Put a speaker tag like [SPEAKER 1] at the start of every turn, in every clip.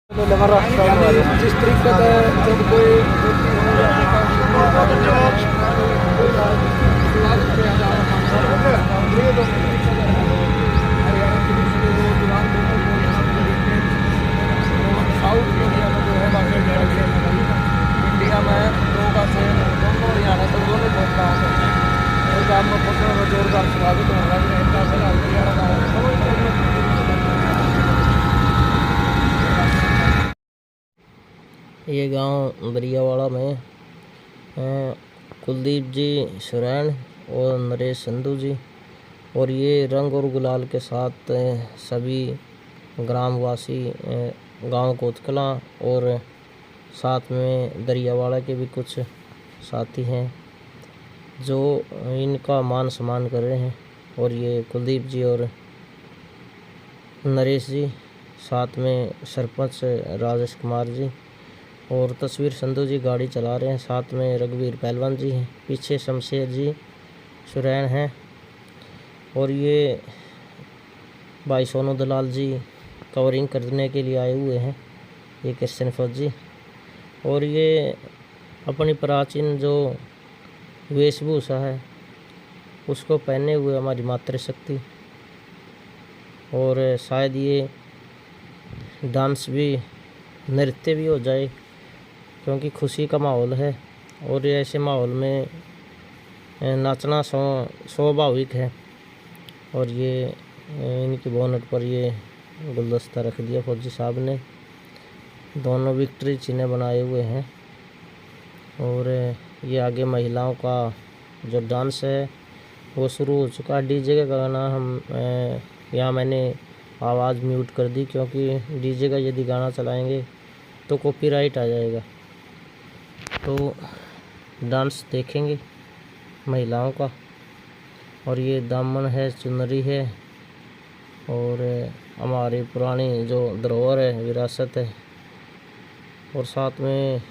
[SPEAKER 1] जिस तरीके से जब कोई साउथ इंडिया में जो है इंडिया में दो का से दोनों हरियाणा से दोनों बहुत गाँव से पंजाब में पहुँचने में जोरदार स्वागत हो रहा है।
[SPEAKER 2] ये गांव दरियावाड़ा में कुलदीप जी सुरैन और नरेश संधू जी, और ये रंग और गुलाल के साथ सभी ग्रामवासी गांव कोतकला और साथ में दरियावाड़ा के भी कुछ साथी हैं जो इनका मान सम्मान कर रहे हैं। और ये कुलदीप जी और नरेश जी, साथ में सरपंच राजेश कुमार जी, और तस्वीर संधू जी गाड़ी चला रहे हैं। साथ में रघुवीर पहलवान जी हैं, पीछे शमशेर जी सुरैन हैं, और ये भाई सोनू दलाल जी कवरिंग करने के लिए आए हुए हैं, ये क्रिश्चियन फौजी। और ये अपनी प्राचीन जो वेशभूषा है उसको पहने हुए हमारी मातृशक्ति, और शायद ये डांस भी नृत्य भी हो जाए क्योंकि खुशी का माहौल है। और ऐसे माहौल में नाचना स्वाभाविक है। और ये इनकी बोनट पर ये गुलदस्ता रख दिया फौजी साहब ने, दोनों विक्ट्री चिन्ह बनाए हुए हैं। और ये आगे महिलाओं का जो डांस है वो शुरू हो चुका है। डीजे का गाना हम यहाँ मैंने आवाज़ म्यूट कर दी क्योंकि डीजे का यदि गाना चलाएंगे तो कॉपीराइट आ जाएगा। तो डांस देखेंगे महिलाओं का। और ये दामन है, चुनरी है, और हमारी पुरानी जो धरोहर है, विरासत है। और साथ में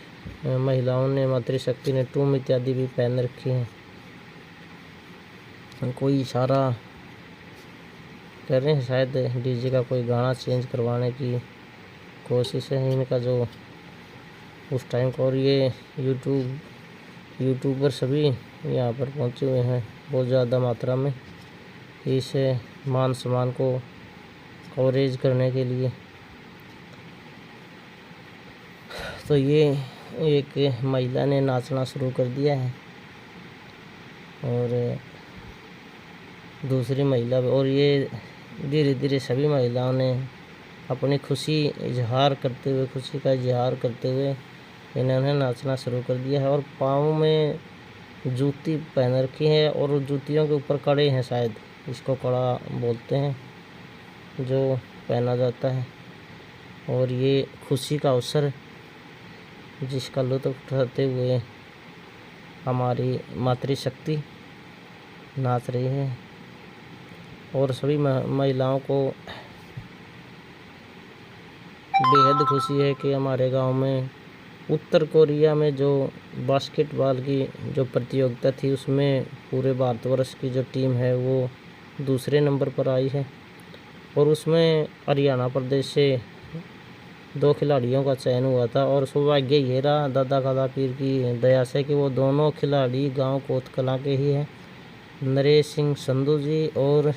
[SPEAKER 2] महिलाओं ने, मातृशक्ति ने टूम इत्यादि भी पहन रखी हैं। कोई इशारा कर रहे हैं, शायद डीजे का कोई गाना चेंज करवाने की कोशिश है इनका जो उस टाइम को। और ये यूट्यूबर सभी यहाँ पर पहुँचे हुए हैं बहुत ज़्यादा मात्रा में, इस मान सम्मान को कवरेज करने के लिए। तो ये एक महिला ने नाचना शुरू कर दिया है और दूसरी महिला, और ये धीरे धीरे सभी महिलाओं ने अपनी खुशी इजहार करते हुए, खुशी का इजहार करते हुए इन्होंने नाचना शुरू कर दिया है। और पाँव में जूती पहन रखी है और जूतियों के ऊपर कड़े हैं, शायद इसको कड़ा बोलते हैं जो पहना जाता है। और ये खुशी का अवसर जिसका लुत्फ़ उठाते हुए हमारी मातृशक्ति नाच रही है। और सभी महिलाओं को बेहद खुशी है कि हमारे गांव में उत्तर कोरिया में जो बास्केटबॉल की जो प्रतियोगिता थी उसमें पूरे भारतवर्ष की जो टीम है वो दूसरे नंबर पर आई है। और उसमें हरियाणा प्रदेश से 2 खिलाड़ियों का चयन हुआ था। और सौभाग्य ये रहा दादा खादा पीर की दया से कि वो दोनों खिलाड़ी गांव कोतकला के ही हैं, नरेश सिंह संधू जी और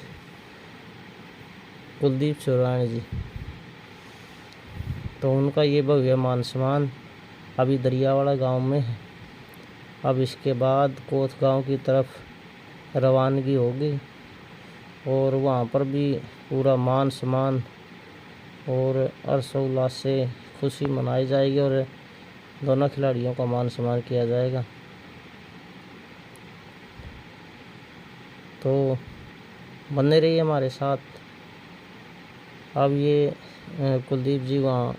[SPEAKER 2] कुलदीप सुरैन जी। तो उनका ये भव्य मान सम्मान अभी दरियावाड़ा गांव में है। अब इसके बाद कोत गांव की तरफ रवानगी होगी और वहाँ पर भी पूरा मान सम्मान और हर्षोल्लास से खुशी मनाई जाएगी और दोनों खिलाड़ियों का मान सम्मान किया जाएगा। तो बने रहिए हमारे साथ। अब ये कुलदीप जी वहाँ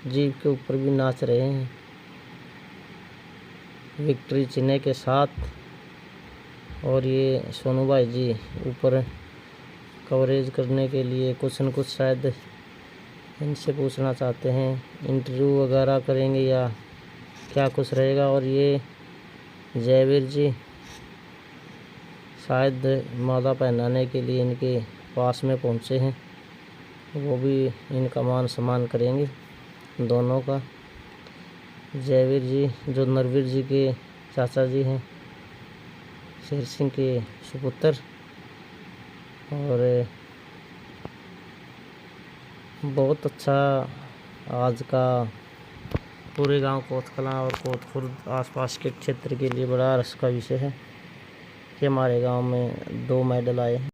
[SPEAKER 2] जीप के ऊपर भी नाच रहे हैं विक्ट्री चिन्ह के साथ। और ये सोनू भाई जी ऊपर कवरेज करने के लिए कुछ न कुछ शायद इनसे पूछना चाहते हैं, इंटरव्यू वगैरह करेंगे या क्या कुछ रहेगा। और ये जयवीर जी शायद माला पहनाने के लिए इनके पास में पहुँचे हैं, वो भी इनका मान सम्मान करेंगे। दोनों का। जयवीर जी जो नरवीर जी के चाचा जी हैं, शेर सिंह के सुपुत्र। और बहुत अच्छा आज का पूरे गांव कोतकलां और कोतखुर्द आसपास के क्षेत्र के लिए बड़ा रस का विषय है कि हमारे गांव में 2 मेडल आए हैं।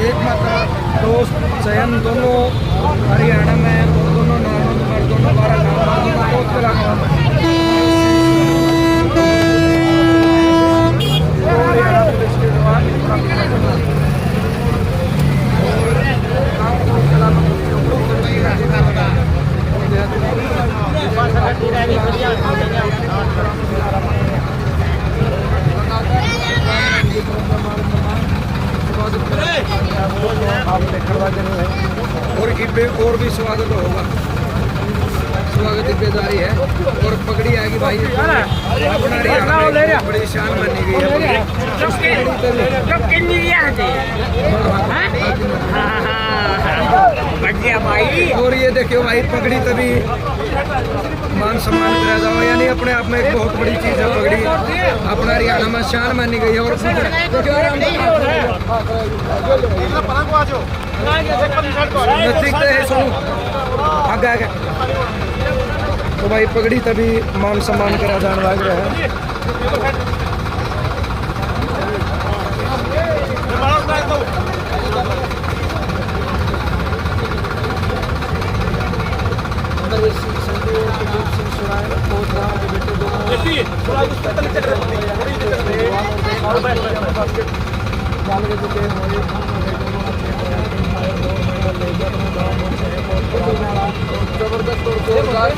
[SPEAKER 1] एक मतलब दोस्त चयन दोनों हरियाणा में और दोनों नारायण और दोनों और भी स्वागत होगा। स्वागत जिम्मेदारी है और पगड़ी आएगी भाई। अपना हरियाणा बड़ी शान मानी गई है भाई। और ये देखियो भाई पगड़ी तभी मान सम्मान करा जाओ, यानी अपने आप में एक बहुत बड़ी चीज है पगड़ी। अपना हरियाणा में शान मानी गई है। और आगे आगे तो भाई पगड़ी तभी मान सम्मान करा जाने लग रहा है। जबरदस्त और जोरदार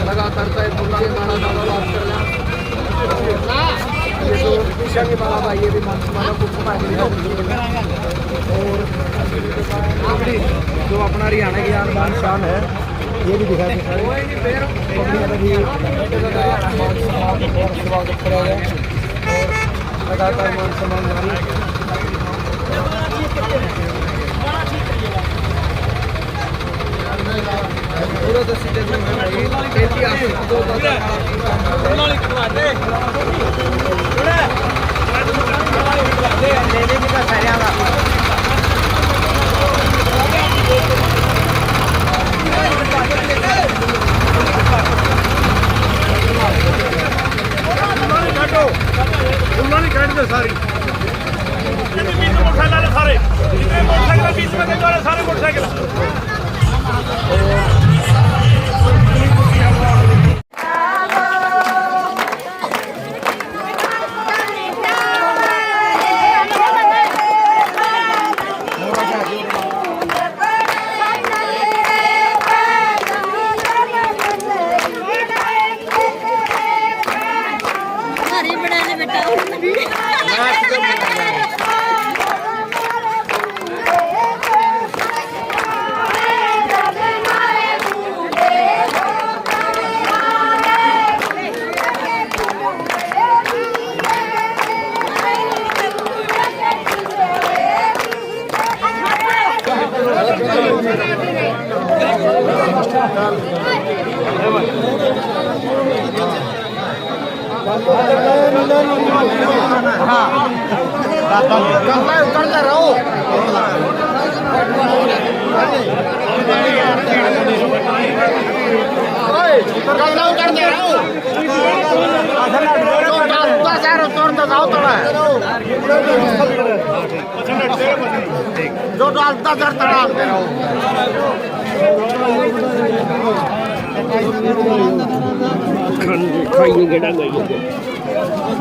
[SPEAKER 1] लगातार ये जो दिशा के बाबा भाई ये भी और जो अपना हरियाणा की आन बान शान है ये भी दिखा लगातार मान सम्मान पूरा सारी मोटरसाइकिल सारे जितने मोटरसाइकिल बीच में सारे मोटरसाइकिल उतरते रहो उतरते रहो जो डालता चढ़ता डालते रहो।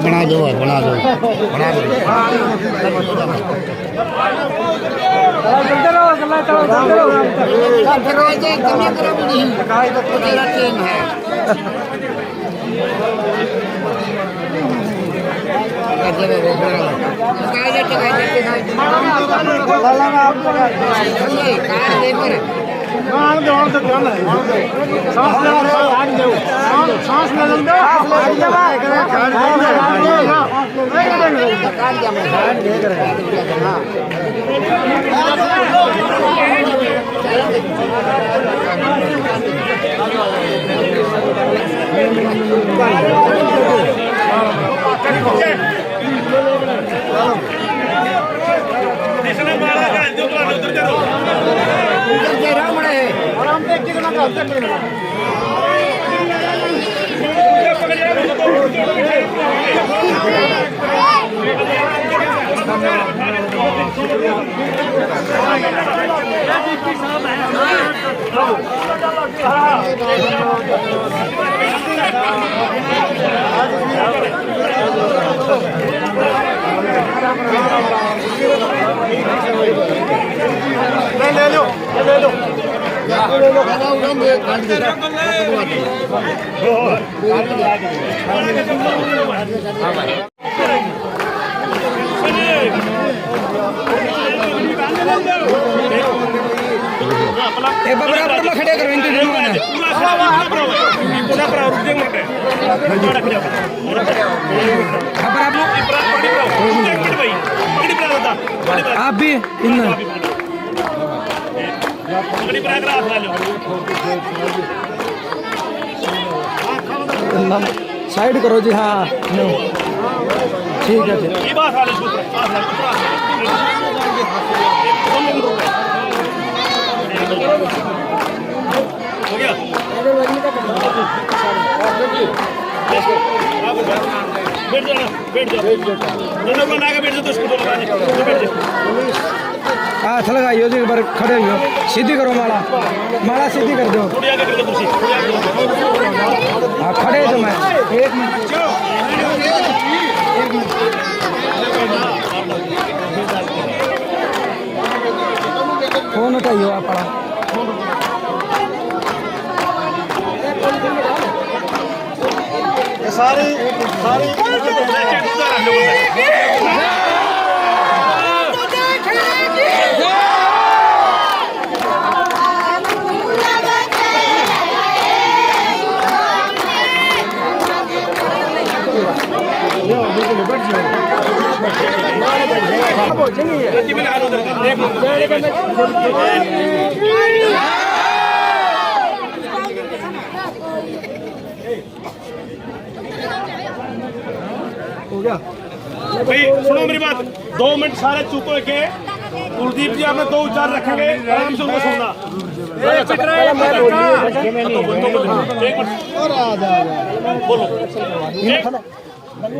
[SPEAKER 1] बना दो बना दो बना दो ट्रेन है। बराबर में खड़े करो इनके आप भी साइड करो जी। हाँ ठीक है हाथ लगाइयो जी, एक बार खड़े हो, सीधी करो माला, माला सीधी कर दो। हाँ खड़े जो मैं एक मिनट फोन उठाइयो आप
[SPEAKER 3] सारी
[SPEAKER 1] हो गया
[SPEAKER 3] भाई सुनो मेरी बात, 2 मिनट सारे चुप हो के। कुलदीप जी आपने 2 उच्चार रखेंगे, आराम से उनको सुनना।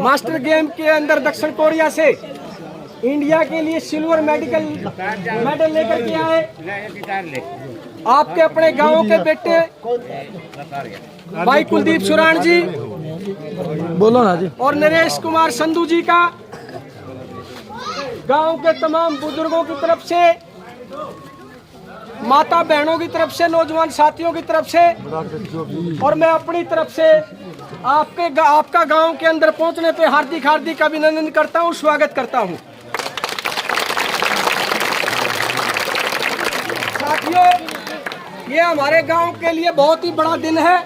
[SPEAKER 1] मास्टर गेम के अंदर दक्षिण कोरिया से इंडिया के लिए सिल्वर मेडल लेकर के आए आपके अपने गांव के बेटे भाई कुलदीप सुराण जी, बोलो ना जी, और नरेश कुमार संधू जी का गांव के तमाम बुजुर्गों की तरफ से, माता बहनों की तरफ से, नौजवान साथियों की तरफ से और मैं अपनी तरफ से आपका गांव के अंदर पहुंचने पे हार्दिक हार्दिक अभिनंदन करता हूं, स्वागत करता हूं। साथियों, ये हमारे गांव के लिए बहुत ही बड़ा दिन है।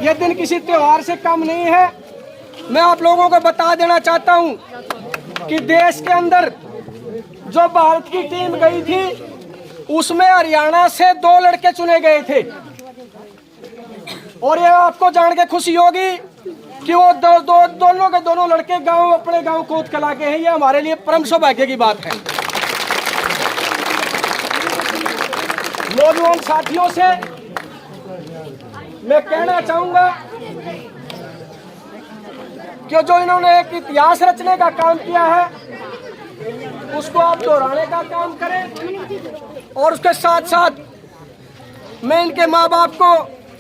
[SPEAKER 1] यह दिन किसी त्योहार से कम नहीं है। मैं आप लोगों को बता देना चाहता हूं कि देश के अंदर जो भारत की टीम गई थी उसमें हरियाणा से 2 लड़के चुने गए थे और ये आपको जान के खुशी होगी कि वो दोनों के दोनों लड़के अपने गांव कोत कला के हैं। ये हमारे लिए परम सौभाग्य की बात है। नौजवान साथियों से मैं कहना चाहूंगा कि जो इन्होंने एक इतिहास रचने का काम किया है उसको आप दोहराने का काम करें और उसके साथ साथ मैं इनके माँ बाप को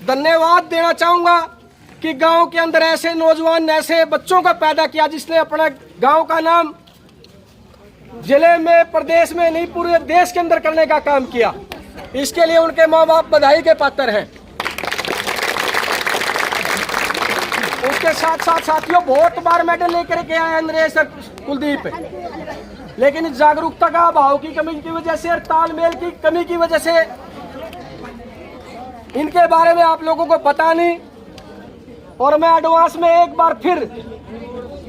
[SPEAKER 1] धन्यवाद देना चाहूंगा कि गांव के अंदर ऐसे नौजवान, ऐसे बच्चों को पैदा किया जिसने अपना गांव का नाम जिले में, प्रदेश में नहीं पूरे देश के अंदर करने का काम किया। इसके लिए उनके माँ बाप बधाई के पात्र हैं। उसके साथ साथ साथियों बहुत बार मेडल लेकर के आए नरेश कुलदीप, लेकिन इस जागरूकता का अभाव की कमी की वजह से और तालमेल की कमी की वजह से इनके बारे में आप लोगों को पता नहीं। और मैं एडवांस में एक बार फिर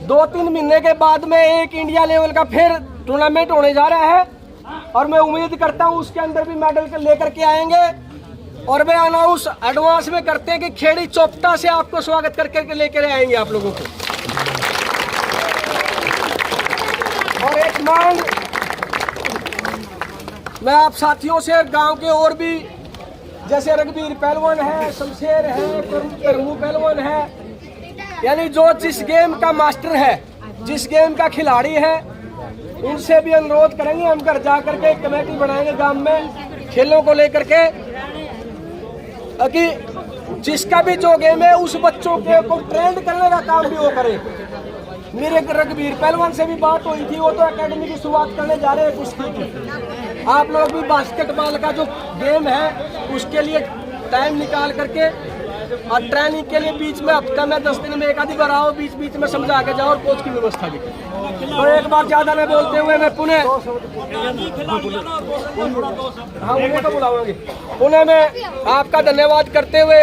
[SPEAKER 1] 2-3 महीने के बाद में एक इंडिया लेवल का फिर टूर्नामेंट होने जा रहा है और मैं उम्मीद करता हूं उसके अंदर भी मेडल लेकर के आएंगे। और वे अनाउंस एडवांस में करते हैं कि खेड़ी चोपटा से आपको स्वागत करके लेकर आएंगे आप लोगों को। और एक मांग मैं आप साथियों से, गांव के और भी जैसे रघुवीर पहलवान है, शमशेर है, प्रभु पहलवान है, यानी जो जिस गेम का मास्टर है, जिस गेम का खिलाड़ी है, उनसे भी अनुरोध करेंगे हम घर जा करके एक कमेटी बनाएंगे गांव में खेलों को लेकर के, कि जिसका भी जो गेम है उस बच्चों के को ट्रेंड करने का काम भी वो करे। मेरे रघुवीर पहलवान से भी बात हुई थी, वो तो एकेडमी की शुरुआत करने जा रहे हैं कुश्ती की। आप लोग भी बास्केटबॉल का जो गेम है उसके लिए टाइम निकाल करके और ट्रेनिंग के लिए बीच में हफ्ता में 10 दिन में एक आधी बार आओ, बीच बीच में समझा के जाओ और कोच की व्यवस्था भी करें। तो एक बार ज्यादा न बोलते हुए मैं पुणे, हाँ उन्हें तो बुलाऊंगी, पुणे में आपका धन्यवाद करते हुए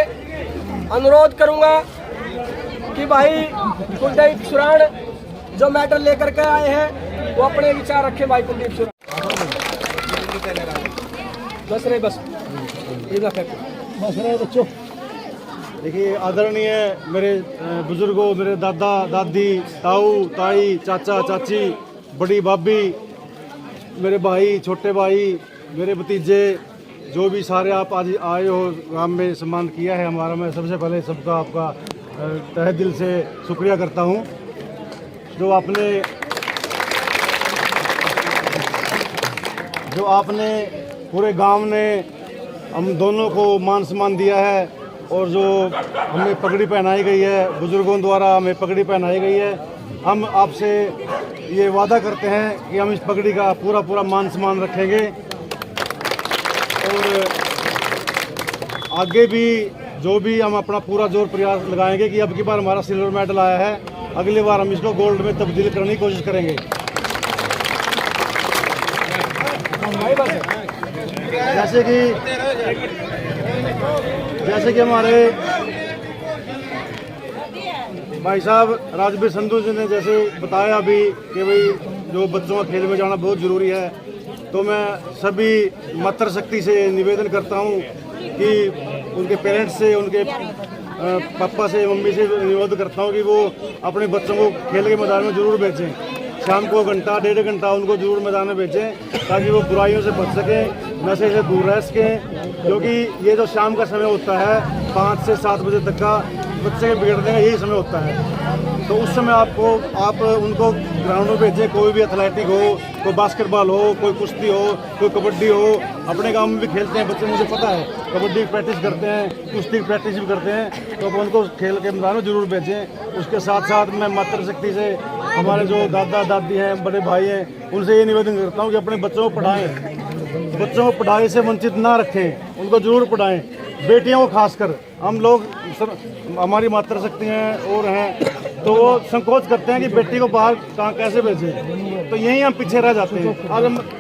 [SPEAKER 1] अनुरोध करूंगा कि भाई कुलदीप सुराण जो मेडल लेकर के आए हैं वो अपने विचार रखे। भाई कुलदीप सुराण बस रहे, बस रहे बच्चों।
[SPEAKER 4] देखिए आदरणीय मेरे बुजुर्गों, मेरे दादा दादी, ताऊ ताई, चाचा चाची, बड़ी भाभी, मेरे भाई, छोटे भाई, मेरे भतीजे, जो भी सारे आप आज आए हो गांव में सम्मान किया है हमारा, मैं सबसे पहले सबका आपका तहे दिल से शुक्रिया करता हूं। जो आपने पूरे गांव ने हम दोनों को मान सम्मान दिया है और जो हमें पगड़ी पहनाई गई है, बुजुर्गों द्वारा हमें पगड़ी पहनाई गई है, हम आपसे ये वादा करते हैं कि हम इस पगड़ी का पूरा मान सम्मान रखेंगे और आगे भी जो भी हम अपना पूरा जोर प्रयास लगाएंगे कि अब की बार हमारा सिल्वर मेडल आया है, अगली बार हम इसको गोल्ड में तब्दील करने की कोशिश करेंगे। जैसे कि हमारे भाई साहब राजवीर संधू जी ने जैसे बताया अभी कि भाई जो बच्चों का खेल में जाना बहुत ज़रूरी है, तो मैं सभी मातृशक्ति से निवेदन करता हूं कि उनके पेरेंट्स से, उनके पापा से, मम्मी से निवेदन करता हूं कि वो अपने बच्चों को खेल के मैदान में ज़रूर भेजें। शाम को घंटा 1.5 घंटा उनको जरूर मैदान में भेजें ताकि वो बुराइयों से बच सकें, नशे से दूर रह सकें। क्योंकि ये जो शाम का समय होता है 5 से 7 बजे तक का, बच्चे के बिगड़ने का यही समय होता है। तो उस समय आप उनको ग्राउंड में भेजें। कोई भी एथलेटिक हो, कोई बास्केटबॉल हो, कोई कुश्ती हो, कोई कबड्डी हो, अपने गांव में भी खेलते हैं बच्चे, मुझे पता है कबड्डी की प्रैक्टिस करते हैं, कुश्ती की प्रैक्टिस भी करते हैं, तो आप उनको खेल के मैदान में जरूर भेजें। उसके साथ साथ मैं मातृशक्ति से हमारे जो दादा दादी हैं, बड़े भाई हैं, उनसे ये निवेदन करता हूँ कि अपने बच्चों को पढ़ाएं, बच्चों को पढ़ाई से वंचित ना रखें, उनको जरूर पढ़ाएं। बेटियों को खासकर हम लोग हमारी मातृशक्ति हैं और हैं तो वो संकोच करते हैं कि बेटी को बाहर कहाँ कैसे भेजें, तो यहीं हम पीछे रह जाते हैं।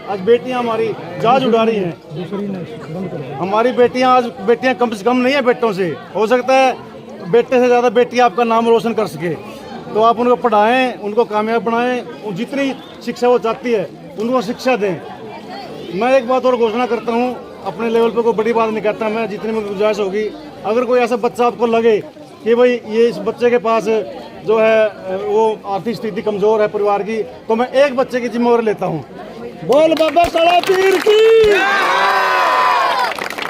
[SPEAKER 4] आज बेटियां हमारी जहाज उड़ा रही हैं, हमारी बेटियां कम से कम नहीं है बेटों से, हो सकता है बेटे से ज़्यादा बेटियां आपका नाम रोशन कर सके। तो आप उनको पढ़ाएं, उनको कामयाब बनाएं, जितनी शिक्षा वो चाहती है उनको शिक्षा दें। मैं एक बात और घोषणा करता हूं, अपने लेवल पे कोई बड़ी बात नहीं कहता मैं, जितनी मुझे गुंजाइश होगी, अगर कोई ऐसा बच्चा आपको लगे कि भाई ये इस बच्चे के पास जो है वो आर्थिक स्थिति कमज़ोर है परिवार की, तो मैं एक बच्चे की जिम्मेवारी लेता हूँ। बोल बाबा कड़ा पीर की।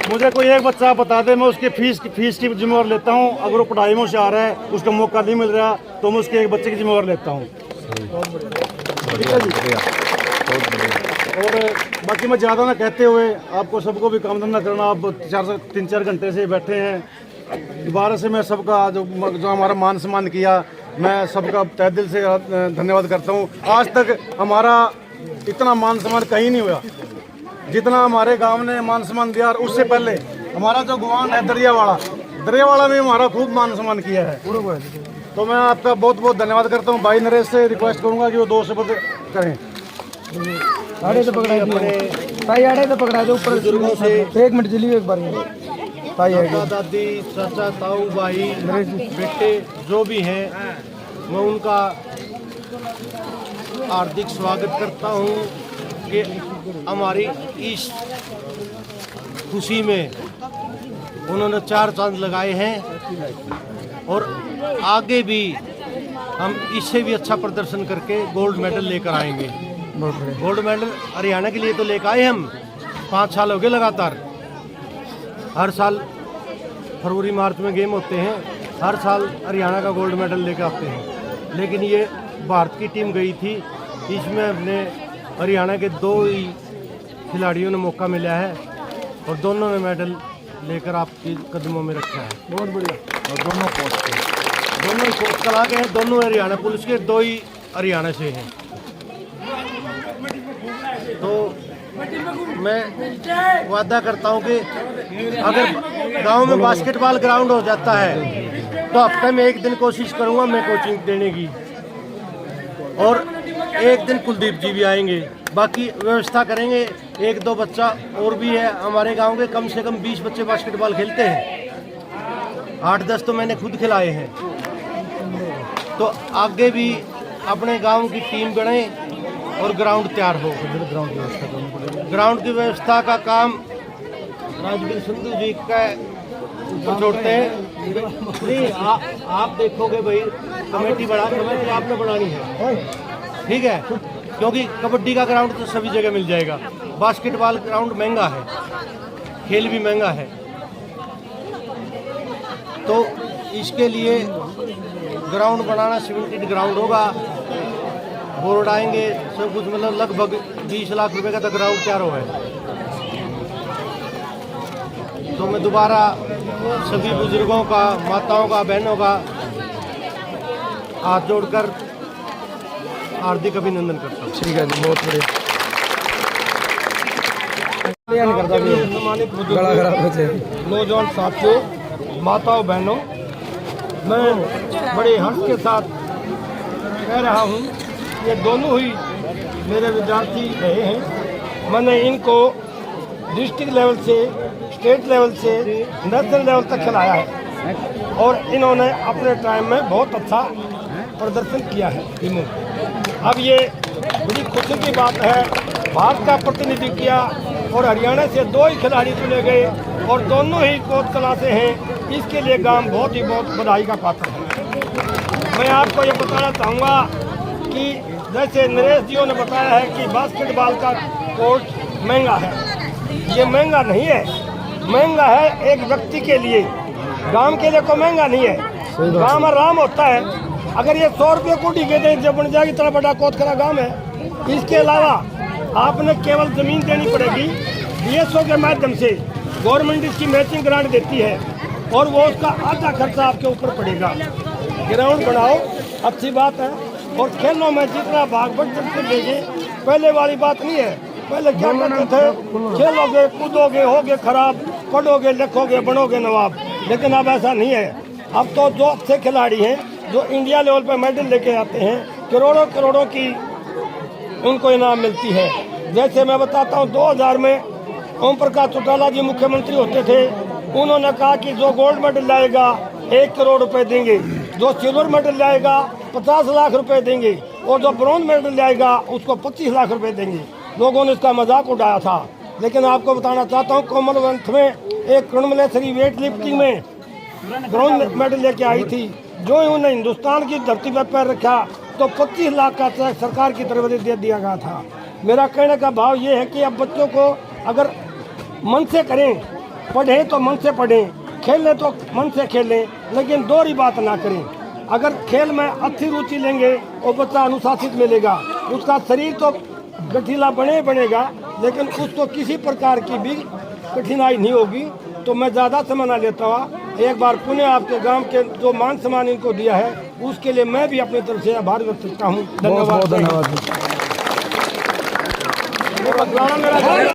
[SPEAKER 4] मुझे कोई एक बच्चा बता दे, मैं उसकी फीस की जिम्मेवारी लेता हूँ। अगर वो पढ़ाई में होशियार है, उसका मौका नहीं मिल रहा, तो मैं उसके एक बच्चे की जिम्मेवारी लेता हूँ। और बाकी मैं ज़्यादा ना कहते हुए आपको सबको भी काम धंधा करना, आप 3-4 घंटे से बैठे हैं। दोबारा से मैं सबका जो हमारा मान सम्मान किया, मैं सबका तहे दिल से धन्यवाद करता हूँ। आज तक हमारा इतना मान सम्मान कहीं नहीं हुआ जितना हमारे गांव ने मान सम्मान दिया। और उससे पहले हमारा जो गुआन है दरियावाड़ा में हमारा खूब मान सम्मान किया है। तो मैं आपका बहुत बहुत धन्यवाद करता हूँ। भाई नरेश से रिक्वेस्ट करूँगा कि वो 2 शब्द करें।
[SPEAKER 1] आड़े तो पकड़ा दो, ऊपर 1 मिनट चलिए एक बार।
[SPEAKER 4] दादा दादी चाचा ताऊ भाई बेटे जो भी हैं मैं उनका हार्दिक स्वागत करता हूँ कि हमारी इस खुशी में उन्होंने 4 चांद लगाए हैं और आगे भी हम इससे भी अच्छा प्रदर्शन करके गोल्ड मेडल लेकर आएंगे। गोल्ड मेडल हरियाणा के लिए तो लेकर आए हम 5 साल हो गए लगातार। हर साल फरवरी मार्च में गेम होते हैं, हर साल हरियाणा का गोल्ड मेडल लेकर आते हैं। लेकिन ये भारत की टीम गई थी, इसमें अपने हरियाणा के 2 ही खिलाड़ियों ने मौका मिला है और दोनों ने मेडल लेकर आपके कदमों में रखा है। बहुत बढ़िया। और दोनों ही कोच कला के हैं, दोनों हरियाणा पुलिस के, 2 ही हरियाणा से हैं। तो मैं वादा करता हूं कि अगर गांव में बास्केटबॉल ग्राउंड हो जाता है तो हफ्ते में 1 दिन कोशिश करूंगा मैं कोचिंग देने की, और 1 दिन कुलदीप जी भी आएंगे, बाकी व्यवस्था करेंगे। 1-2 बच्चा और भी है हमारे गांव के, कम से कम 20 बच्चे बास्केटबॉल खेलते हैं, 8-10 तो मैंने खुद खिलाए हैं। तो आगे भी अपने गांव की टीम बने और ग्राउंड तैयार हो। ग्राउंड की व्यवस्था का काम राजवीर संधू जी का छोड़ते हैं। नहीं, आप देखोगे भाई, कमेटी आपने बनानी है, ठीक है, क्योंकि कबड्डी का ग्राउंड तो सभी जगह मिल जाएगा। बास्केटबॉल ग्राउंड महंगा है, खेल भी महंगा है, तो इसके लिए ग्राउंड बनाना, सीमेंटेड ग्राउंड होगा, बोर्ड आएंगे, सब कुछ, मतलब लगभग 20 लाख रुपए का तो ग्राउंड तैयार हुआ है। तो मैं दोबारा सभी बुजुर्गों का, माताओं का, बहनों का हाथ जोड़कर हार्दिक अभिनंदन करता हूँ।
[SPEAKER 1] ठीक है जी, बहुत बढ़िया।
[SPEAKER 4] सम्मानित नौजवान साथियों, माताओं, बहनों, मैं बड़े हर्ष के साथ कह रहा हूँ, ये दोनों ही मेरे विद्यार्थी रहे हैं। मैंने इनको डिस्ट्रिक्ट लेवल से, स्टेट लेवल से, नेशनल लेवल तक खिलाया है और इन्होंने अपने टाइम में बहुत अच्छा प्रदर्शन किया है टीमों। अब ये बड़ी खुशी की बात है, भारत का प्रतिनिधित्व किया और हरियाणा से 2 ही खिलाड़ी चुने गए और दोनों ही कोच कला से हैं। इसके लिए गांव बहुत बधाई का पात्र है। मैं आपको ये बताना चाहूँगा कि जैसे नरेश जी ने बताया है कि बास्केटबॉल का कोर्ट महंगा है, ये महंगा नहीं है, महंगा है एक व्यक्ति के लिए, गांव के लिए को महंगा नहीं है। गांव में आराम होता है, अगर ये 100 रुपये कोटी के दें जब बन जाएगी, इतना बड़ा कोतखरा गांव है। इसके अलावा आपने केवल ज़मीन देनी पड़ेगी, DSO के माध्यम से गवर्नमेंट इसकी मैचिंग ग्रांट देती है और वो उसका आधा खर्चा आपके ऊपर पड़ेगा। ग्राउंड बनाओ, अच्छी बात है, और खेलों में जितना भाग बढ़ सकते लेंगे, पहले वाली बात नहीं है। पहले क्या करते थे, खेलोगे, कूदोगे, होगे खराब, पढ़ोगे, लिखोगे, बनोगे नवाब, लेकिन अब ऐसा नहीं है। अब तो जो अच्छे खिलाड़ी हैं, जो इंडिया लेवल पर मेडल लेके आते हैं, करोड़ों की उनको इनाम मिलती है। जैसे मैं बताता हूँ, 2000 में ओम प्रकाश चौटाला जी मुख्यमंत्री होते थे, उन्होंने कहा कि जो गोल्ड मेडल लाएगा 1 करोड़ रुपए देंगे, जो सिल्वर मेडल लाएगा 50 लाख रुपए देंगे और जो ब्रॉन्ज मेडल लाएगा उसको 25 लाख रुपए देंगे। लोगों ने इसका मजाक उड़ाया था, लेकिन आपको बताना चाहता हूँ, कॉमनवेल्थ में एक कुंडलेश्वरी वेट लिफ्टिंग में ब्रॉन्ज मेडल लेके आई थी। जो ही उन्हें हिंदुस्तान की धरती पर पैर रखा तो 25 लाख का चेक सरकार की तरफ से दे दिया गया था। मेरा कहने का भाव ये है कि अब बच्चों को अगर मन से करें, पढ़ें तो मन से पढ़ें, खेलें तो मन से खेलें, लेकिन दोहरी बात ना करें। अगर खेल में अच्छी रुचि लेंगे और बच्चा अनुशासित मिलेगा, उसका शरीर तो गठीला बनेगा, लेकिन उसको किसी प्रकार की भी कठिनाई नहीं होगी। तो मैं ज़्यादा समय ना लेता हुआ एक बार पुनः आपके गांव के जो मान सम्मान इनको दिया है, उसके लिए मैं भी अपनी तरफ से आभार व्यक्त करता हूँ। धन्यवाद।